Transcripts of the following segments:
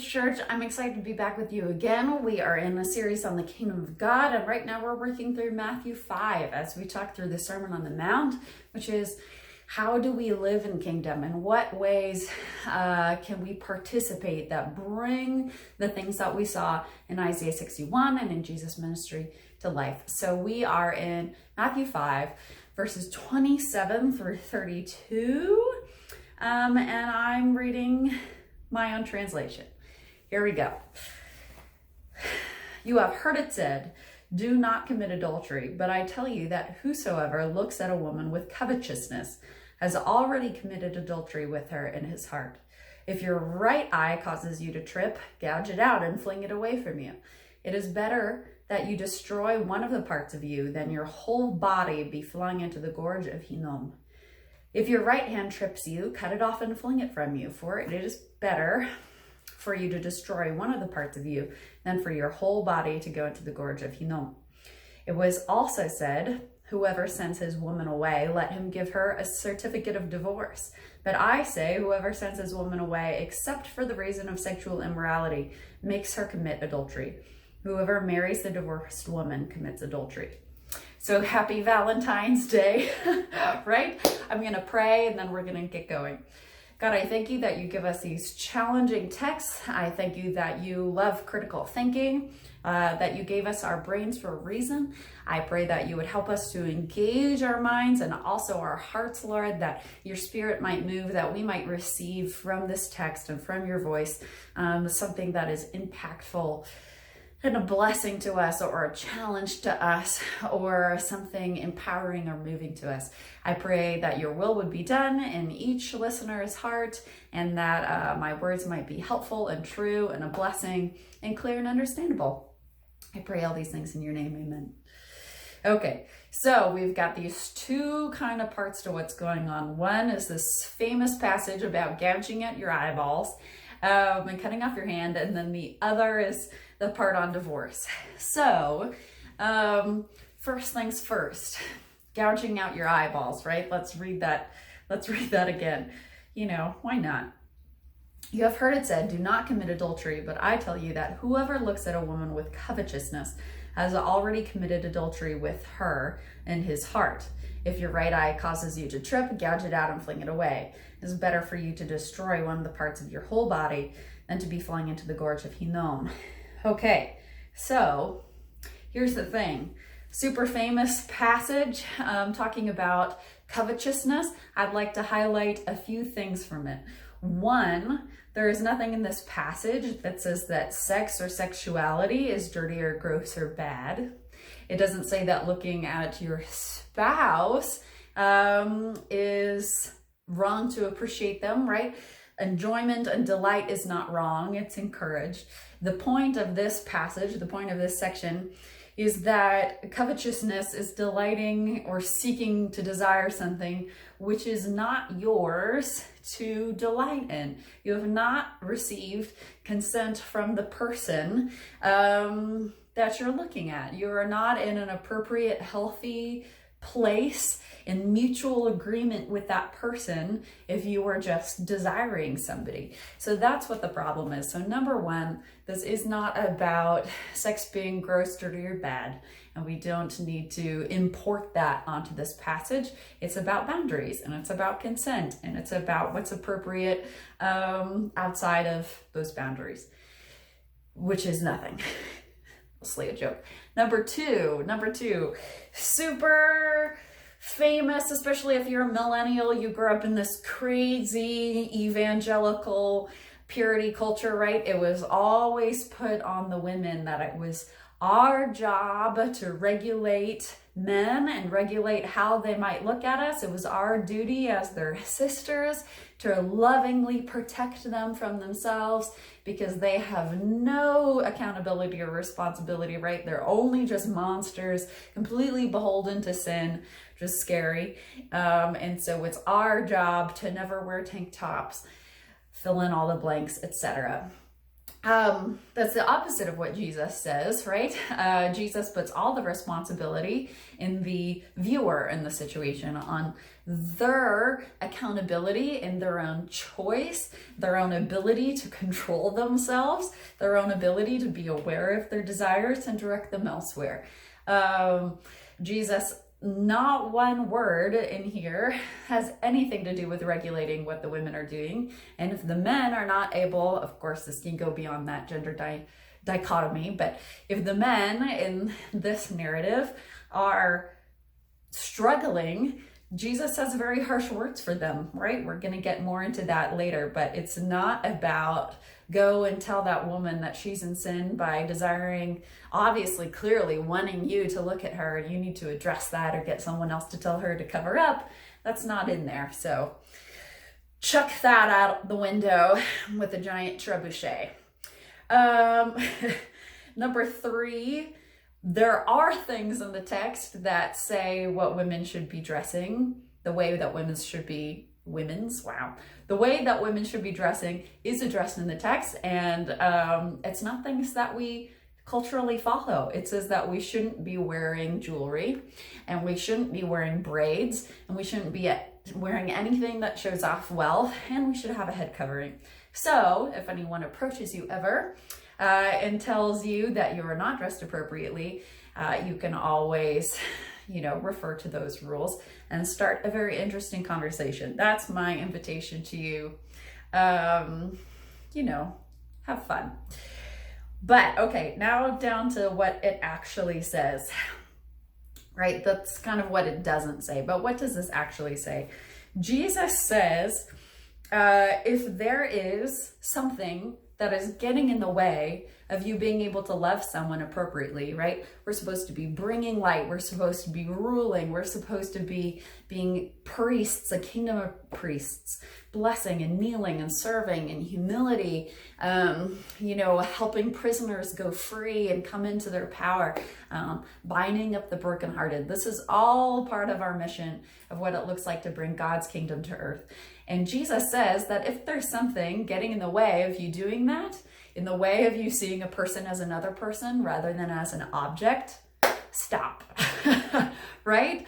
Untitled Church. I'm excited to be back with you again. We are in a series on the Kingdom of God, and right now we're working through Matthew 5 as we talk through the Sermon on the Mount, which is how do we live in kingdom? In what ways can we participate that bring the things that we saw in Isaiah 61 and in Jesus' ministry to life? So we are in Matthew 5, verses 27 through 32, and I'm reading my own translation. Here we go. You have heard it said, do not commit adultery, but I tell you that whosoever looks at a woman with covetousness has already committed adultery with her in his heart. If your right eye causes you to trip, gouge it out and fling it away from you. It is better that you destroy one of the parts of you than your whole body be flung into the gorge of Hinnom. If your right hand trips you, cut it off and fling it from you, for it is better for you to destroy one of the parts of you than for your whole body to go into the gorge of Hinnom. It was also said, whoever sends his woman away, let him give her a certificate of divorce. But I say, whoever sends his woman away, except for the reason of sexual immorality, makes her commit adultery. Whoever marries the divorced woman commits adultery. So happy Valentine's Day, right? I'm going to pray and then we're going to get going. God, I thank you that you give us these challenging texts. I thank you that you love critical thinking, that you gave us our brains for a reason. I pray that you would help us to engage our minds and also our hearts, Lord, that your spirit might move, that we might receive from this text and from your voice something that is impactful and a blessing to us, or a challenge to us, or something empowering or moving to us. I pray that your will would be done in each listener's heart, and that my words might be helpful and true and a blessing and clear and understandable. I pray all these things in your name, amen. Okay, so we've got these two kind of parts to what's going on. One is this famous passage about gouging at your eyeballs and cutting off your hand, and then the other is the part on divorce. So, first things first, gouging out your eyeballs, right? Let's read that again. You know, why not? You have heard it said, do not commit adultery, but I tell you that whoever looks at a woman with covetousness has already committed adultery with her in his heart. If your right eye causes you to trip, gouge it out and fling it away. It is better for you to destroy one of the parts of your whole body than to be flung into the gorge of Hinnom. Okay, so here's the thing. Super famous passage talking about covetousness. I'd like to highlight a few things from it. One, there is nothing in this passage that says that sex or sexuality is dirty or gross or bad. It doesn't say that looking at your spouse is wrong to appreciate them, right? Enjoyment and delight is not wrong, it's encouraged. The point of this passage, the point of this section, is that covetousness is delighting or seeking to desire something which is not yours to delight in. You have not received consent from the person that you're looking at. You are not in an appropriate, healthy place in mutual agreement with that person if you are just desiring somebody. So that's what the problem is. So number one, this is not about sex being gross, dirty, or bad. And we don't need to import that onto this passage. It's about boundaries, and it's about consent, and it's about what's appropriate outside of those boundaries, which is nothing. Mostly a joke. Number two, super famous, especially if you're a millennial, you grew up in this crazy evangelical purity culture, right? It was always put on the women that it was our job to regulate men and regulate how they might look at us. It was our duty as their sisters to lovingly protect them from themselves because they have no accountability or responsibility, right? They're only just monsters, completely beholden to sin, just scary. And so it's our job to never wear tank tops, fill in all the blanks, etc. That's the opposite of what Jesus says, right? Jesus puts all the responsibility in the viewer in the situation, on their accountability in their own choice, their own ability to control themselves, their own ability to be aware of their desires and direct them elsewhere. Jesus, not one word in here has anything to do with regulating what the women are doing. And if the men are not able, of course, this can go beyond that gender dichotomy, but if the men in this narrative are struggling, Jesus has very harsh words for them, right? We're going to get more into that later, but it's not about go and tell that woman that she's in sin by desiring, obviously, clearly wanting you to look at her, and you need to address that or get someone else to tell her to cover up. That's not in there. So chuck that out the window with a giant trebuchet. Number 3, there are things in the text that say what women should be dressing, the way that women should be the way that women should be dressing is addressed in the text, and it's not things that we culturally follow. It says that we shouldn't be wearing jewelry, and we shouldn't be wearing braids, and we shouldn't be wearing anything that shows off wealth, and we should have a head covering. So if anyone approaches you ever and tells you that you are not dressed appropriately, you can always refer to those rules and start a very interesting conversation. That's my invitation to you. Have fun. But okay, now down to what it actually says, right? That's kind of what it doesn't say, but what does this actually say? Jesus says, if there is something that is getting in the way of you being able to love someone appropriately, right? We're supposed to be bringing light. We're supposed to be ruling. We're supposed to be being priests, a kingdom of priests, blessing and kneeling and serving and humility, helping prisoners go free and come into their power, binding up the brokenhearted. This is all part of our mission of what it looks like to bring God's kingdom to earth. And Jesus says that if there's something getting in the way of you doing that, in the way of you seeing a person as another person rather than as an object, stop, right?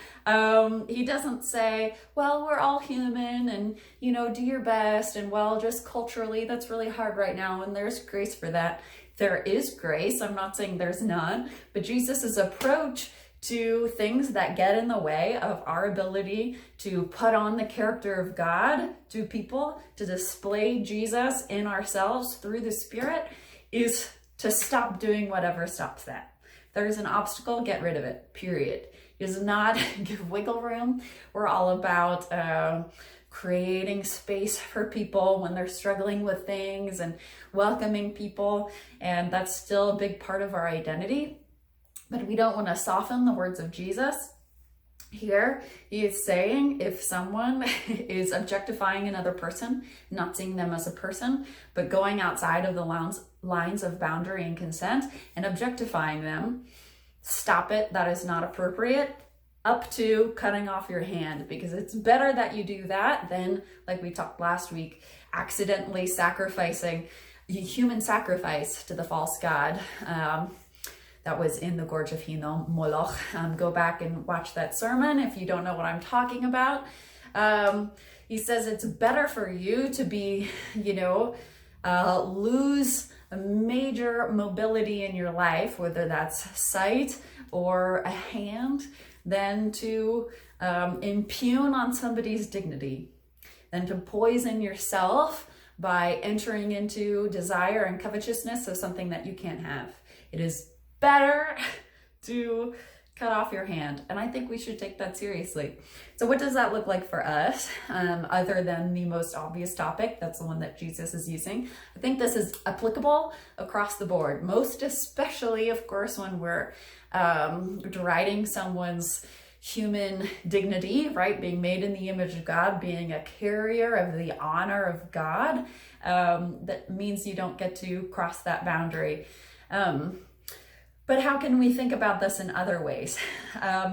He doesn't say, well, we're all human and, do your best. And well, just culturally, that's really hard right now. And there's grace for that. There is grace. I'm not saying there's none, but Jesus's approach to things that get in the way of our ability to put on the character of God to people, to display Jesus in ourselves through the Spirit, is to stop doing whatever stops that. There's an obstacle, get rid of it, period. It does not give wiggle room. We're all about creating space for people when they're struggling with things and welcoming people, and that's still a big part of our identity. But we don't want to soften the words of Jesus. Here, he is saying if someone is objectifying another person, not seeing them as a person, but going outside of the lines of boundary and consent and objectifying them, stop it. That is not appropriate. Up to cutting off your hand, because it's better that you do that than, like we talked last week, accidentally sacrificing human sacrifice to the false god. That was in the Gorge of Hinnom, Moloch. Go back and watch that sermon if you don't know what I'm talking about. He says it's better for you to be, lose a major mobility in your life, whether that's sight or a hand, than to impugn on somebody's dignity, than to poison yourself by entering into desire and covetousness of something that you can't have. It is better to cut off your hand. And I think we should take that seriously. So what does that look like for us? Other than the most obvious topic, that's the one that Jesus is using. I think this is applicable across the board, most especially, of course, when we're deriding someone's human dignity, right? Being made in the image of God, being a carrier of the honor of God. That means you don't get to cross that boundary. But how can we think about this in other ways?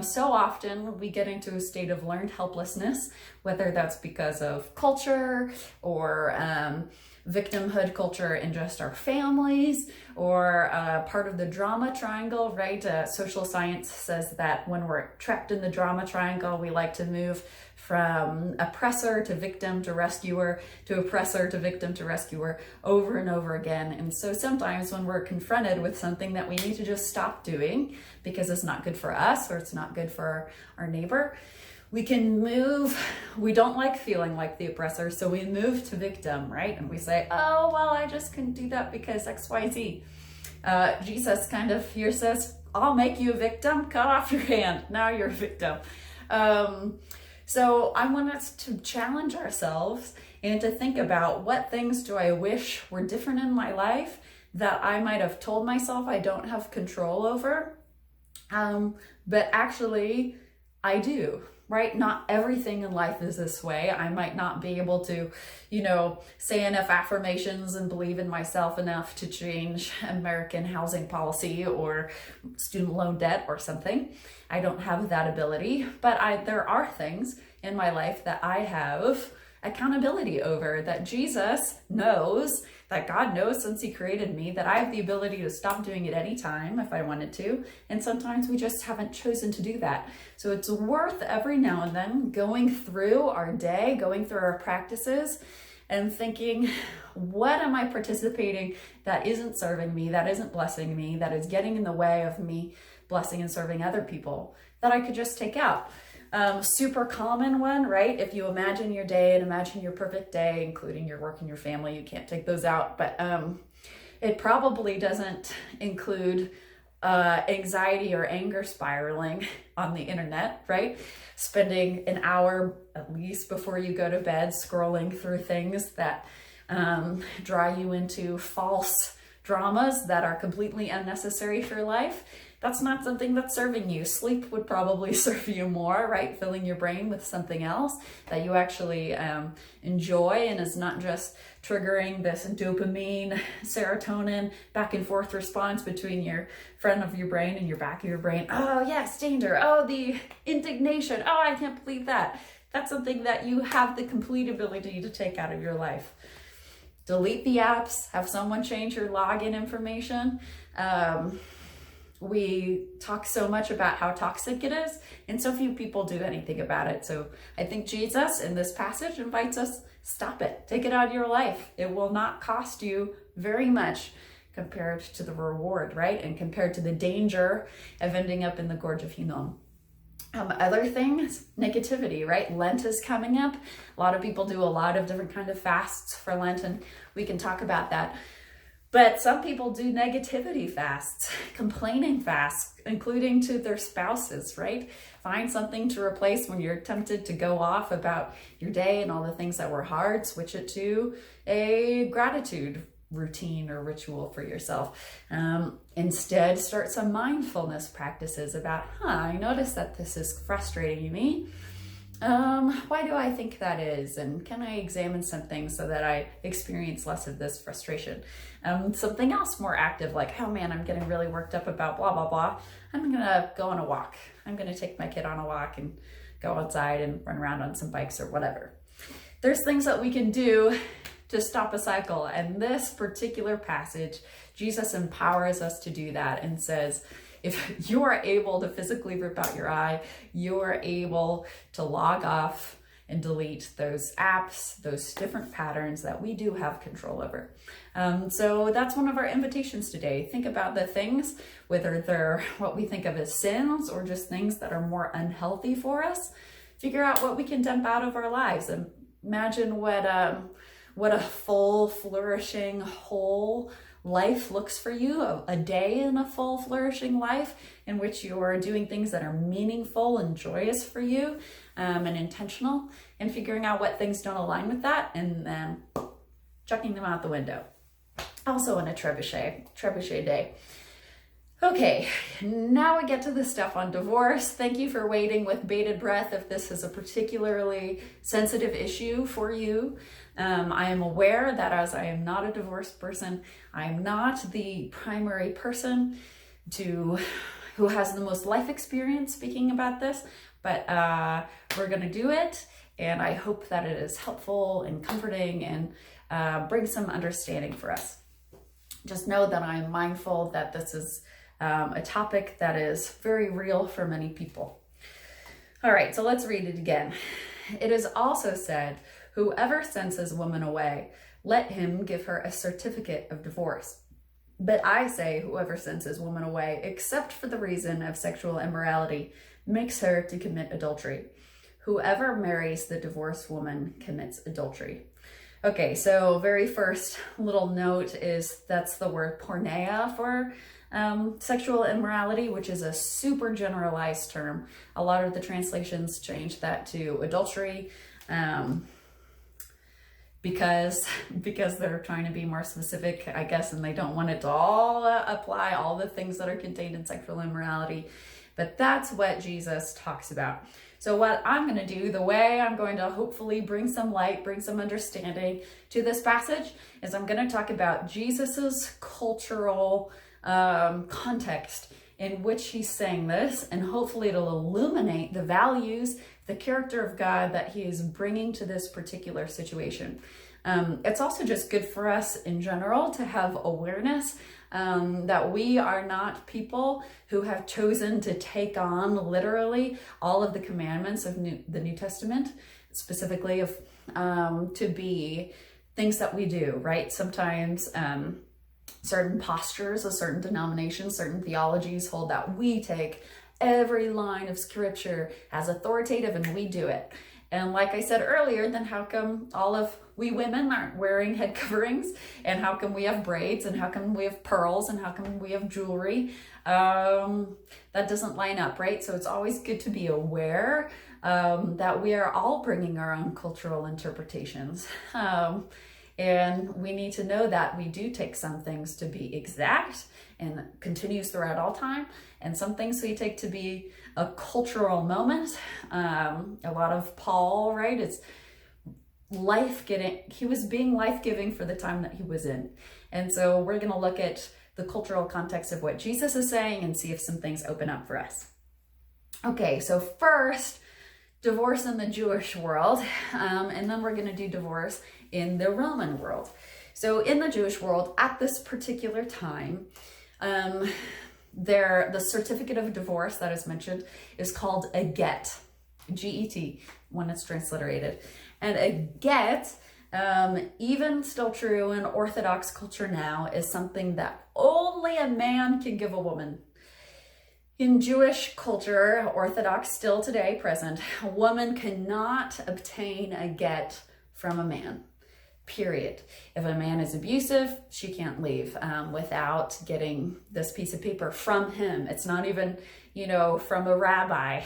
So often we get into a state of learned helplessness, whether that's because of culture or victimhood culture in just our families, or part of the drama triangle, right? Social science says that when we're trapped in the drama triangle, we like to move from oppressor to victim to rescuer to oppressor to victim to rescuer over and over again. And so sometimes when we're confronted with something that we need to just stop doing because it's not good for us or it's not good for our neighbor, we can move. We don't like feeling like the oppressor, so we move to victim, right? And we say, oh, well, I just couldn't do that because X, Y, Z. Jesus kind of here says, I'll make you a victim, cut off your hand. Now you're a victim. So I want us to challenge ourselves and to think about, what things do I wish were different in my life that I might have told myself I don't have control over, but actually I do, right? Not everything in life is this way. I might not be able to, say enough affirmations and believe in myself enough to change American housing policy or student loan debt or something. I don't have that ability, but there are things in my life that I have accountability over, that Jesus knows, that God knows since he created me, that I have the ability to stop doing it anytime if I wanted to. And sometimes we just haven't chosen to do that. So it's worth every now and then going through our day, going through our practices and thinking, what am I participating that isn't serving me, that isn't blessing me, that is getting in the way of me blessing and serving other people, that I could just take out. Super common one, right? If you imagine your day and imagine your perfect day, including your work and your family, you can't take those out, but it probably doesn't include anxiety or anger spiraling on the internet, right? Spending an hour at least before you go to bed scrolling through things that draw you into false dramas that are completely unnecessary for your life. That's not something that's serving you. Sleep would probably serve you more, right? Filling your brain with something else that you actually enjoy and is not just triggering this dopamine, serotonin, back and forth response between your front of your brain and your back of your brain. Oh yes, danger. Oh, the indignation. Oh, I can't believe that. That's something that you have the complete ability to take out of your life. Delete the apps, have someone change your login information. We talk so much about how toxic it is, and so few people do anything about it. So I think Jesus in this passage invites us, stop it, take it out of your life. It will not cost you very much compared to the reward, right? And compared to the danger of ending up in the gorge of Hinnom. Other things, negativity, right? Lent is coming up. A lot of people do a lot of different kind of fasts for Lent, and we can talk about that. But some people do negativity fasts, complaining fasts, including to their spouses, right? Find something to replace when you're tempted to go off about your day and all the things that were hard. Switch it to a gratitude routine or ritual for yourself. Instead, start some mindfulness practices about, I noticed that this is frustrating me. Why do I think that is? And can I examine some things so that I experience less of this frustration? Something else more active, like, oh man, I'm getting really worked up about blah, blah, blah. I'm gonna go on a walk. I'm gonna take my kid on a walk and go outside and run around on some bikes or whatever. There's things that we can do to stop a cycle. And this particular passage, Jesus empowers us to do that and says, if you are able to physically rip out your eye, you are able to log off and delete those apps, those different patterns that we do have control over. So that's one of our invitations today. Think about the things, whether they're what we think of as sins or just things that are more unhealthy for us. Figure out what we can dump out of our lives, and imagine what a full, flourishing, whole life looks for you, a day in a full, flourishing life in which you are doing things that are meaningful and joyous for you, and intentional, and figuring out what things don't align with that, and then chucking them out the window. Also in a trebuchet day. Okay, now we get to the stuff on divorce. Thank you for waiting with bated breath if this is a particularly sensitive issue for you. I am aware that as I am not a divorced person, I am not the primary person who has the most life experience speaking about this, but we're gonna do it. And I hope that it is helpful and comforting and brings some understanding for us. Just know that I'm mindful that this is a topic that is very real for many people. All right, so let's read it again. It is also said, whoever sends his woman away, let him give her a certificate of divorce. But I say, whoever sends his woman away, except for the reason of sexual immorality, makes her to commit adultery. Whoever marries the divorced woman commits adultery. Okay, so very first little note is that's the word porneia for sexual immorality, which is a super generalized term. A lot of the translations change that to adultery because they're trying to be more specific, I guess, and they don't want it to all apply all the things that are contained in sexual immorality. But that's what Jesus talks about. So what I'm going to do, the way I'm going to hopefully bring some light, bring some understanding to this passage, is I'm going to talk about Jesus's cultural context in which he's saying this, and hopefully it'll illuminate the values, the character of God that he is bringing to this particular situation. It's also just good for us in general to have awareness that we are not people who have chosen to take on literally all of the commandments of the New Testament, specifically of to be things that we do, right? Sometimes certain postures of certain denominations, certain theologies hold that we take every line of scripture as authoritative and we do it. And like I said earlier, then how come all of we women aren't wearing head coverings? And how come we have braids? And how come we have pearls? And how come we have jewelry? That doesn't line up, right? So it's always good to be aware that we are all bringing our own cultural interpretations. And we need to know that we do take some things to be exact and continues throughout all time, and some things we take to be a cultural moment. A lot of Paul, right? It's life-giving. He was being life-giving for the time that he was in. And so we're going to look at the cultural context of what Jesus is saying and see if some things open up for us. Okay, so first, divorce in the Jewish world, and then we're going to do divorce in the Roman world. So in the Jewish world, at this particular time, the certificate of divorce that is mentioned is called a get, G-E-T, when it's transliterated. And a get, even still true in Orthodox culture now, is something that only a man can give a woman. In Jewish culture, Orthodox still today present, a woman cannot obtain a get from a man. Period. If a man is abusive, she can't leave without getting this piece of paper from him. It's not even, from a rabbi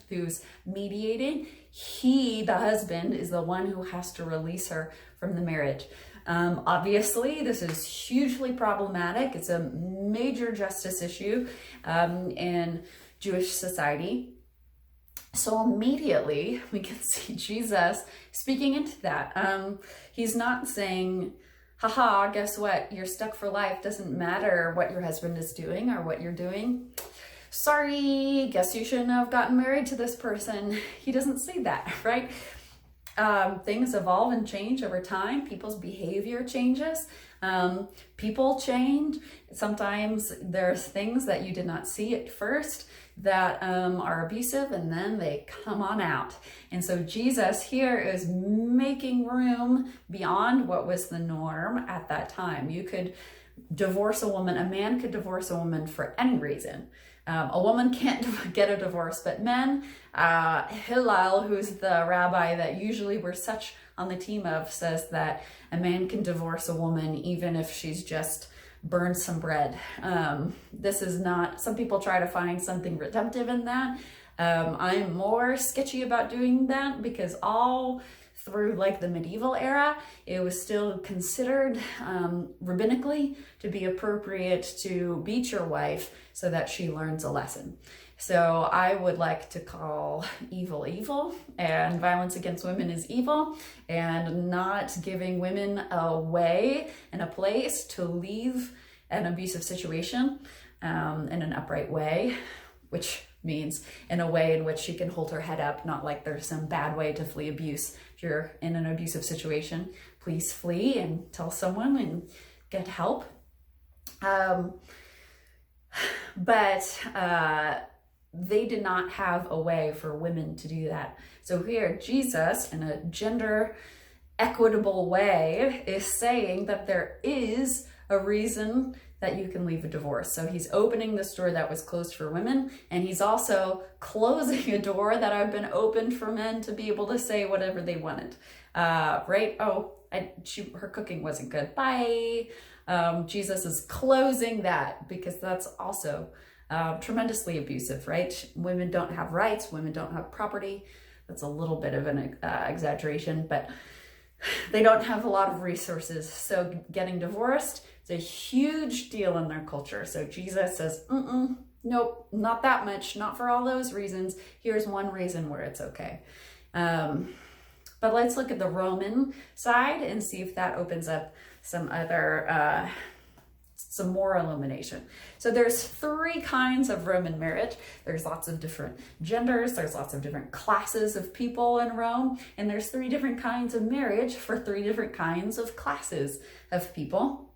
who's mediating. He, the husband, is the one who has to release her from the marriage. Obviously, this is hugely problematic. It's a major justice issue in Jewish society. So immediately we can see Jesus speaking into that. He's not saying, haha, guess what? You're stuck for life. Doesn't matter what your husband is doing or what you're doing. Sorry, guess you shouldn't have gotten married to this person. He doesn't say that, right? Things evolve and change over time. People's behavior changes. People change. Sometimes there's things that you did not see at first that are abusive, and then they come on out. And so Jesus here is making room beyond what was the norm at that time. You could divorce a woman, a man could divorce a woman for any reason. A woman can't get a divorce, but men, Hillel, who's the rabbi that usually we're such on the team of, says that a man can divorce a woman even if she's just burned some bread. This is not, some people try to find something redemptive in that. I'm more sketchy about doing that because all through like the medieval era, it was still considered rabbinically to be appropriate to beat your wife so that she learns a lesson. So I would like to call evil evil, and violence against women is evil, and not giving women a way and a place to leave an abusive situation in an upright way, which means, in a way in which she can hold her head up, not like there's some bad way to flee abuse. If you're in an abusive situation, please flee and tell someone and get help. But they did not have a way for women to do that. So here, Jesus, in a gender equitable way, is saying that there is a reason that you can leave a divorce. So he's opening this door that was closed for women, and he's also closing a door that had been opened for men to be able to say whatever they wanted. Right? Oh, her cooking wasn't good. Bye. Jesus is closing that because that's also tremendously abusive, right? Women don't have rights. Women don't have property. That's a little bit of an exaggeration, but they don't have a lot of resources. So getting divorced is a huge deal in their culture. So Jesus says, nope, not that much, not for all those reasons. Here's one reason where it's okay. But let's look at the Roman side and see if that opens up some other, some more illumination. So there's 3 kinds of Roman marriage. There's lots of different genders. There's lots of different classes of people in Rome. And there's 3 different kinds of marriage for 3 different kinds of classes of people.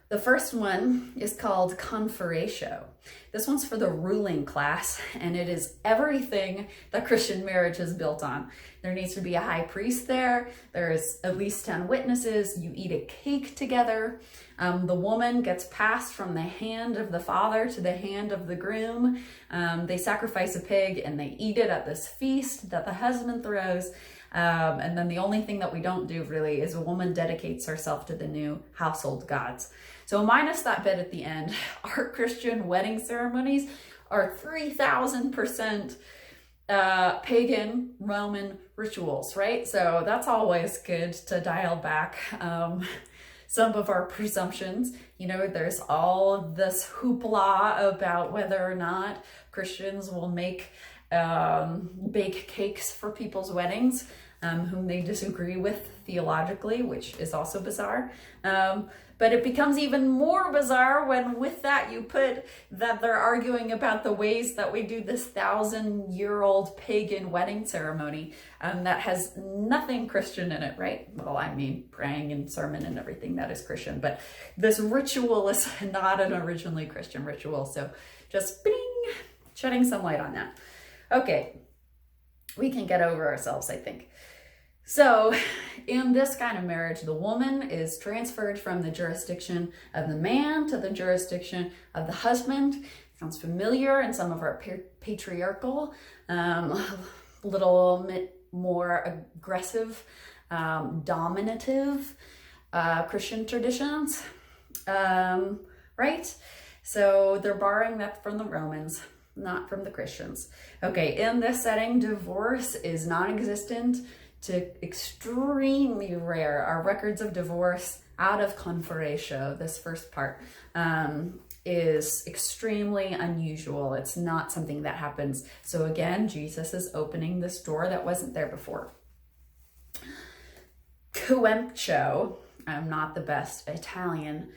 The first one is called conferatio. This one's for the ruling class, and it is everything that Christian marriage is built on. There needs to be a high priest there. There's at least 10 witnesses. You eat a cake together. The woman gets passed from the hand of the father to the hand of the groom. They sacrifice a pig and they eat it at this feast that the husband throws. And then the only thing that we don't do really is a woman dedicates herself to the new household gods. So minus that bit at the end, our Christian wedding ceremonies are 3,000% pagan Roman rituals, right? So that's always good to dial back some of our presumptions. You know, there's all of this hoopla about whether or not Christians will bake cakes for people's weddings, whom they disagree with theologically, which is also bizarre. But it becomes even more bizarre when with that you put that they're arguing about the ways that we do this 1,000-year-old pagan wedding ceremony that has nothing Christian in it, right? Well, I mean, praying and sermon and everything that is Christian, but this ritual is not an originally Christian ritual. So just bing, shedding some light on that. Okay, we can get over ourselves, I think. So in this kind of marriage, the woman is transferred from the jurisdiction of the man to the jurisdiction of the husband. Sounds familiar in some of our patriarchal, little bit more aggressive, dominative Christian traditions, right? So they're borrowing that from the Romans, not from the Christians. Okay, in this setting, divorce is non-existent to extremely rare. Our records of divorce out of conferatio, this first part, is extremely unusual. It's not something that happens. So again, Jesus is opening this door that wasn't there before. Coemptio, I'm not the best Italian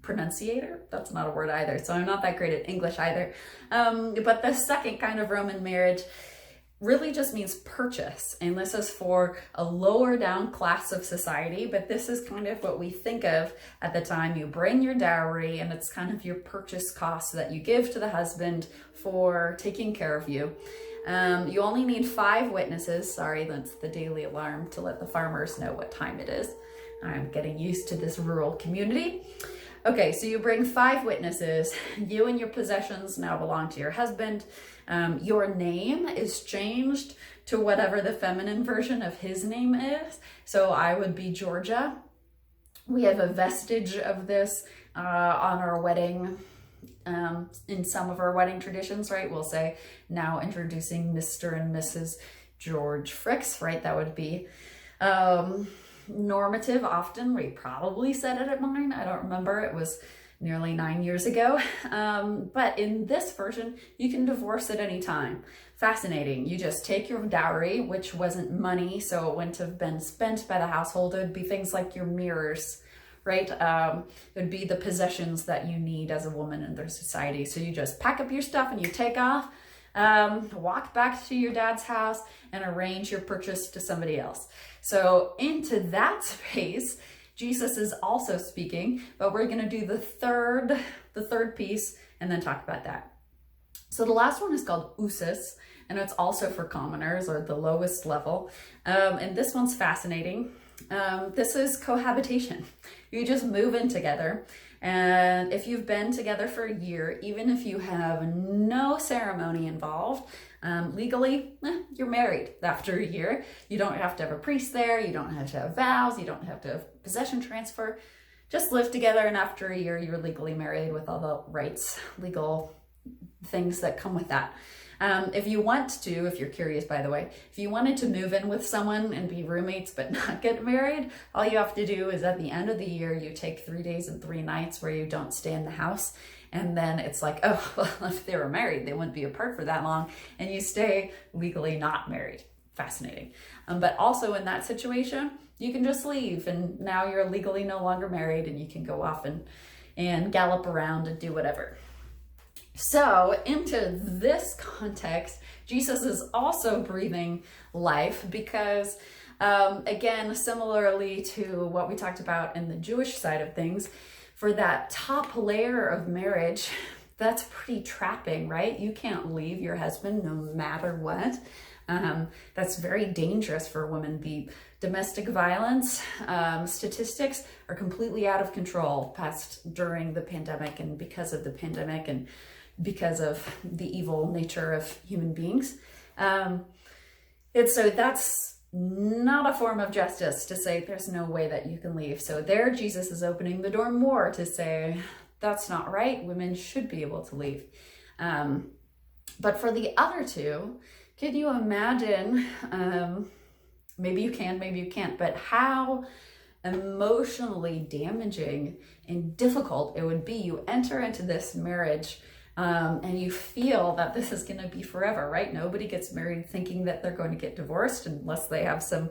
pronunciator. That's not a word either. So I'm not that great at English either. But the second kind of Roman marriage really just means purchase. And this is for a lower down class of society, but this is kind of what we think of at the time. You bring your dowry and it's kind of your purchase cost that you give to the husband for taking care of you. You only need 5 witnesses. Sorry, that's the daily alarm to let the farmers know what time it is. I'm getting used to this rural community. Okay, so you bring 5 witnesses. You and your possessions now belong to your husband. Your name is changed to whatever the feminine version of his name is. So I would be Georgia. We have a vestige of this on our wedding, in some of our wedding traditions, right? We'll say, now introducing Mr. and Mrs. George Fricks, right? That would be normative often. We probably said it at mine. I don't remember. It was nearly 9 years ago. But in this version, you can divorce at any time. Fascinating. You just take your dowry, which wasn't money, so it wouldn't have been spent by the household. It would be things like your mirrors, right? It would be the possessions that you need as a woman in their society. So you just pack up your stuff and you take off, walk back to your dad's house and arrange your purchase to somebody else. So into that space, Jesus is also speaking, but we're going to do the third piece and then talk about that. So the last one is called usus, and it's also for commoners, or the lowest level. And this one's fascinating. This is cohabitation. You just move in together. And if you've been together for a year, even if you have no ceremony involved, legally, you're married after a year. You don't have to have a priest there. You don't have to have vows. You don't have to have possession transfer. Just live together, and after a year, you're legally married with all the rights, legal things that come with that. If you want to, if you're curious, by the way, if you wanted to move in with someone and be roommates but not get married, all you have to do is at the end of the year, you take 3 days and 3 nights where you don't stay in the house. And then it's like, oh, well, if they were married, they wouldn't be apart for that long. And you stay legally not married. Fascinating. But also in that situation, you can just leave. And now you're legally no longer married, and you can go off and gallop around and do whatever. So into this context, Jesus is also breathing life because, again, similarly to what we talked about in the Jewish side of things, for that top layer of marriage, that's pretty trapping, right? You can't leave your husband no matter what. That's very dangerous for women. The domestic violence statistics are completely out of control during the pandemic, and because of the pandemic and because of the evil nature of human beings. So that's not a form of justice to say there's no way that you can leave. So there Jesus is opening the door more to say that's not right. Women should be able to leave. But for the other two, can you imagine, maybe you can, maybe you can't, but how emotionally damaging and difficult it would be. You enter into this marriage and you feel that this is going to be forever, right? Nobody gets married thinking that they're going to get divorced unless they have some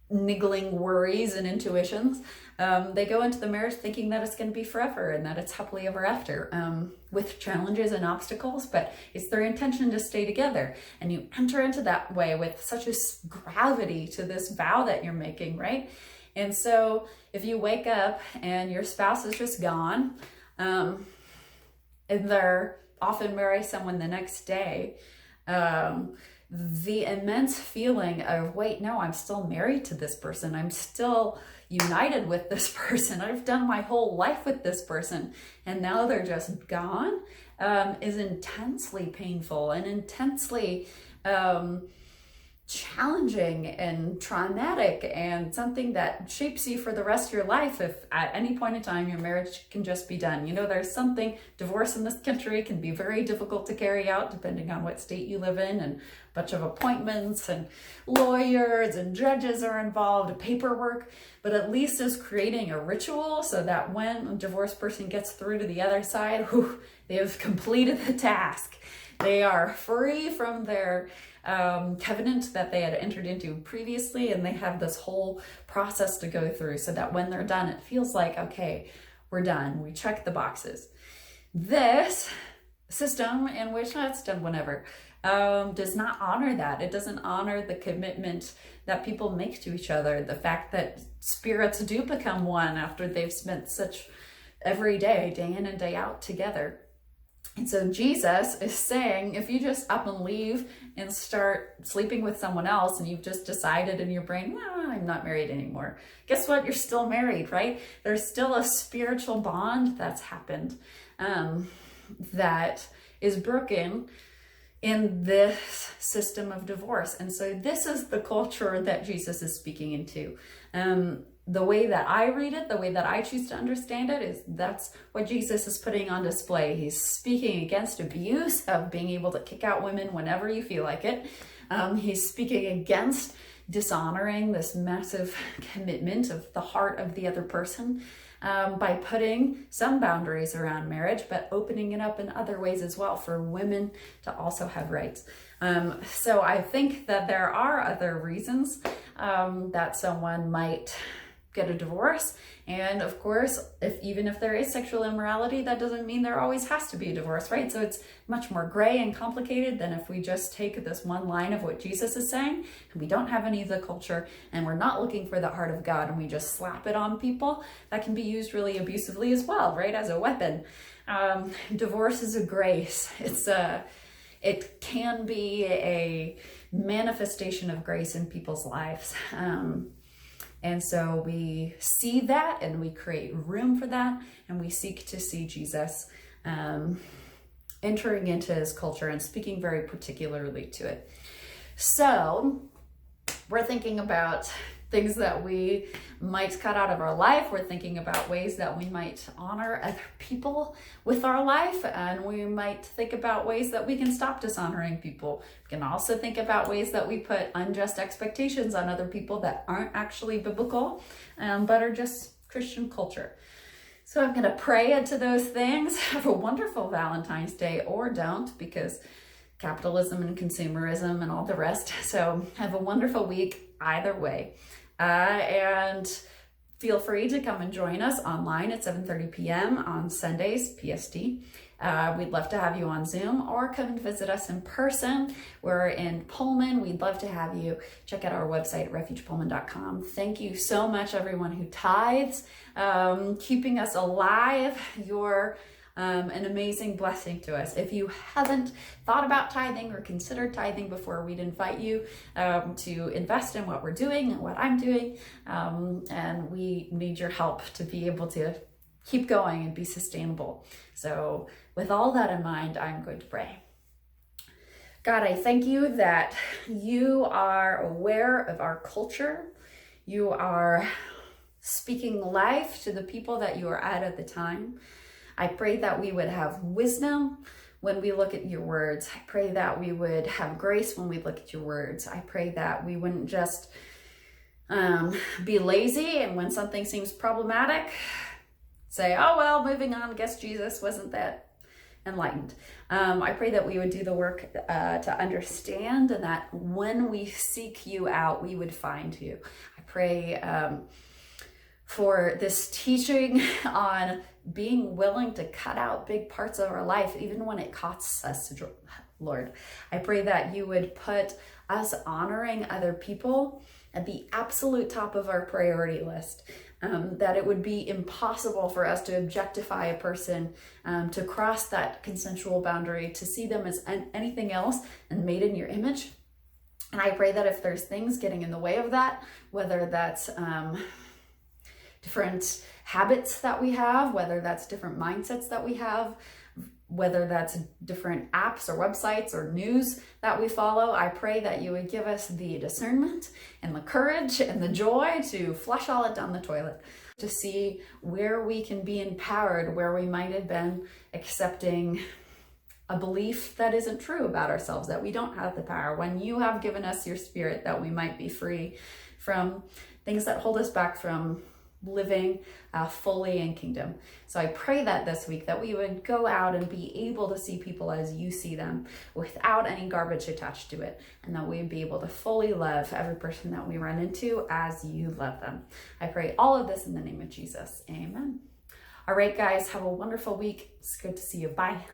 niggling worries and intuitions. They go into the marriage thinking that it's going to be forever and that it's happily ever after, with challenges and obstacles, but it's their intention to stay together. And you enter into that way with such a gravity to this vow that you're making, right? And so if you wake up and your spouse is just gone, and they're often marry someone the next day, the immense feeling of, wait, no, I'm still married to this person. I'm still united with this person. I've done my whole life with this person, and now they're just gone, is intensely painful and intensely challenging and traumatic, and something that shapes you for the rest of your life if at any point in time your marriage can just be done. You know, there's something, divorce in this country can be very difficult to carry out depending on what state you live in, and a bunch of appointments and lawyers and judges are involved, paperwork, but at least is creating a ritual so that when a divorced person gets through to the other side, they have completed the task. They are free from their covenant that they had entered into previously, and they have this whole process to go through so that when they're done, it feels like, okay, we're done. We check the boxes. This system, in which it's done whenever, does not honor that. It doesn't honor the commitment that people make to each other, the fact that spirits do become one after they've spent such every day in and day out together. And so Jesus is saying, if you just up and leave and start sleeping with someone else, and you've just decided in your brain, well, I'm not married anymore. Guess what? You're still married, right? There's still a spiritual bond that's happened that is broken in this system of divorce. And so this is the culture that Jesus is speaking into. The way that I read it, the way that I choose to understand it, is that's what Jesus is putting on display. He's speaking against abuse, of being able to kick out women whenever you feel like it. He's speaking against dishonoring this massive commitment of the heart of the other person, by putting some boundaries around marriage, but opening it up in other ways as well for women to also have rights. So I think that there are other reasons that someone might get a divorce. And of course, even if there is sexual immorality, that doesn't mean there always has to be a divorce, right? So it's much more gray and complicated than if we just take this one line of what Jesus is saying, and we don't have any of the culture, and we're not looking for the heart of God, and we just slap it on people. That can be used really abusively as well, right? As a weapon. Divorce is a grace. It can be a manifestation of grace in people's lives. And so we see that, and we create room for that, and we seek to see Jesus entering into his culture and speaking very particularly to it. So we're thinking about things that we might cut out of our life. We're thinking about ways that we might honor other people with our life, and we might think about ways that we can stop dishonoring people. We can also think about ways that we put unjust expectations on other people that aren't actually biblical, but are just Christian culture. So I'm going to pray into those things. Have a wonderful Valentine's Day, or don't, because capitalism and consumerism and all the rest. So have a wonderful week either way. And feel free to come and join us online at 7:30 p.m. on Sundays, PST. We'd love to have you on Zoom, or come and visit us in person. We're in Pullman. We'd love to have you. Check out our website, refugepullman.com. Thank you so much, everyone who tithes, keeping us alive. You're an amazing blessing to us. If you haven't thought about tithing or considered tithing before, we'd invite you to invest in what we're doing and what I'm doing. And we need your help to be able to keep going and be sustainable. So with all that in mind, I'm going to pray. God, I thank you that you are aware of our culture. You are speaking life to the people that you are at the time. I pray that we would have wisdom when we look at your words. I pray that we would have grace when we look at your words. I pray that we wouldn't just be lazy, and when something seems problematic, say, oh, well, moving on, guess Jesus wasn't that enlightened. I pray that we would do the work to understand, and that when we seek you out, we would find you. I pray for this teaching on being willing to cut out big parts of our life, even when it costs us, Lord. I pray that you would put us honoring other people at the absolute top of our priority list, that it would be impossible for us to objectify a person, to cross that consensual boundary, to see them as anything else and made in your image. And I pray that if there's things getting in the way of that, whether that's different habits that we have, whether that's different mindsets that we have, whether that's different apps or websites or news that we follow, I pray that you would give us the discernment and the courage and the joy to flush all it down the toilet, to see where we can be empowered, where we might have been accepting a belief that isn't true about ourselves, that we don't have the power, when you have given us your spirit, that we might be free from things that hold us back from living fully in kingdom. So I pray that this week that we would go out and be able to see people as you see them, without any garbage attached to it, and that we'd be able to fully love every person that we run into as you love them. I pray all of this in the name of Jesus. Amen. All right, guys, have a wonderful week. It's good to see you. Bye.